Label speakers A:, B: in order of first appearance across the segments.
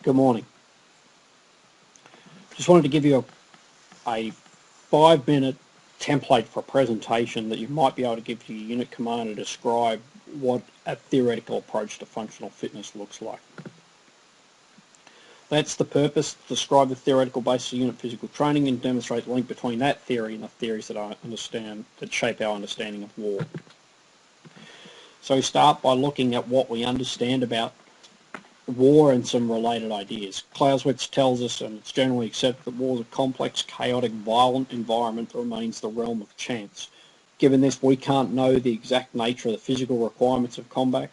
A: Good morning. Just wanted to give you a 5-minute template for a presentation that you might be able to give to your unit commander to describe what a theoretical approach to functional fitness looks like. That's the purpose, to describe the theoretical basis of unit physical training and demonstrate the link between that theory and the theories that shape our understanding of war. So we start by looking at what we understand about war and some related ideas. Clausewitz tells us, and it's generally accepted, that war is a complex, chaotic, violent environment that remains the realm of chance. Given this, we can't know the exact nature of the physical requirements of combat.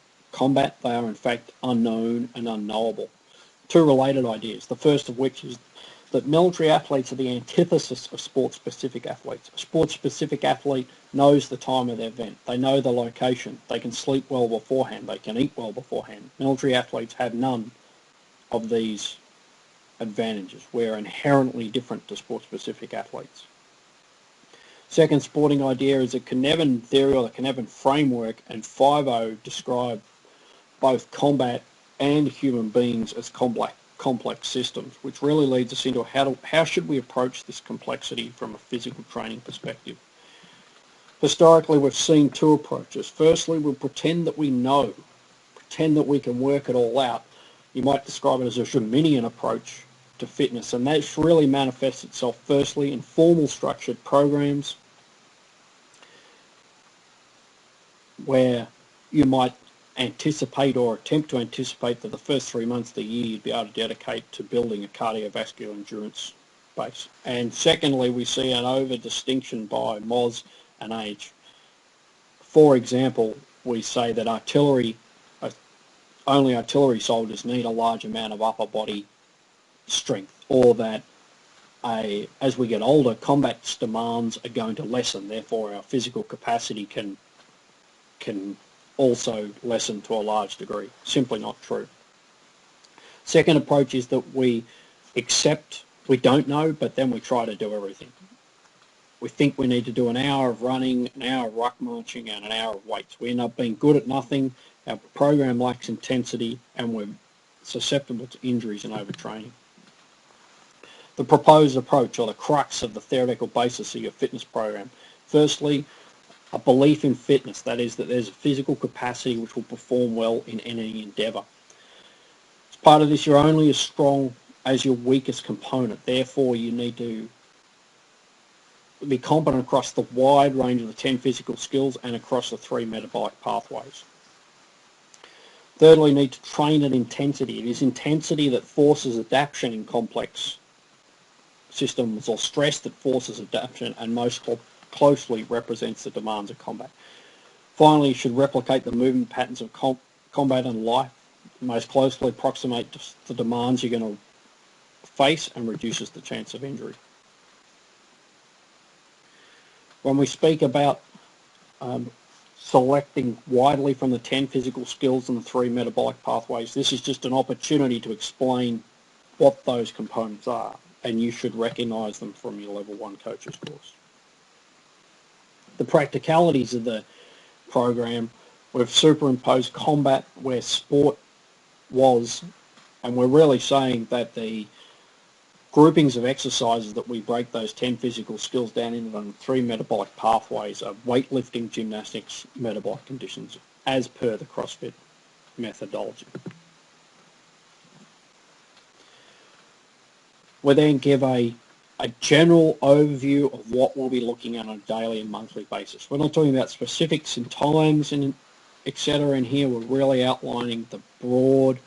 A: They are in fact unknown and unknowable. Two related ideas, the first of which is that military athletes are the antithesis of sport-specific athletes. A sport-specific athlete knows the time of their event. They know the location. They can sleep well beforehand. They can eat well beforehand. Military athletes have none of these advantages. We're inherently different to sport-specific athletes. Second sporting idea is the Cynefin theory, or the Cynefin framework, and 5.0 describe both combat and human beings as complex systems, which really leads us into how should we approach this complexity from a physical training perspective. Historically, we've seen two approaches. Firstly, we'll pretend that we know, pretend that we can work it all out. You might describe it as a Schuminian approach to fitness, and that really manifests itself firstly in formal structured programs where you might anticipate or attempt to anticipate that the first 3 months of the year you'd be able to dedicate to building a cardiovascular endurance base. And secondly, we see an over-distinction by MOS and age. For example, we say that only artillery soldiers need a large amount of upper body strength, or that as we get older, combat demands are going to lessen, therefore our physical capacity can also lessen to a large degree. Simply not true. Second approach is that we accept we don't know, but then we try to do everything. We think we need to do an hour of running, an hour of ruck marching, and an hour of weights. We end up being good at nothing, our program lacks intensity, and we're susceptible to injuries and overtraining. The proposed approach, or the crux of the theoretical basis of your fitness program. Firstly, a belief in fitness, that is, that there's a physical capacity which will perform well in any endeavour. As part of this, you're only as strong as your weakest component. Therefore, you need to be competent across the wide range of the 10 physical skills and across the 3 metabolic pathways. Thirdly, you need to train at intensity. It is intensity that forces adaptation in complex systems, or stress that forces adaptation, and most closely represents the demands of combat. Finally, you should replicate the movement patterns of combat and life, most closely approximate the demands you're going to face, and reduces the chance of injury. When we speak about selecting widely from the 10 physical skills and the 3 metabolic pathways, this is just an opportunity to explain what those components are, and you should recognise them from your level 1 coach's course. The practicalities of the program, we've superimposed combat where sport was, and we're really saying that the groupings of exercises that we break those 10 physical skills down into the 3 metabolic pathways are weightlifting, gymnastics, metabolic conditions, as per the CrossFit methodology. We then give a general overview of what we'll be looking at on a daily and monthly basis. We're not talking about specifics and times and etc. in here. We're really outlining the broad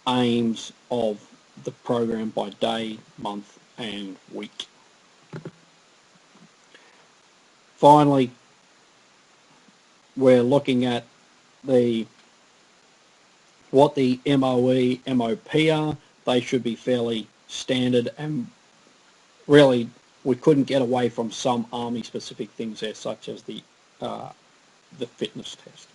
A: aims of the program by day, month and week. Finally, we're looking at what the MOE, MOP are. They should be fairly standard, and really we couldn't get away from some Army specific things there, such as the fitness test.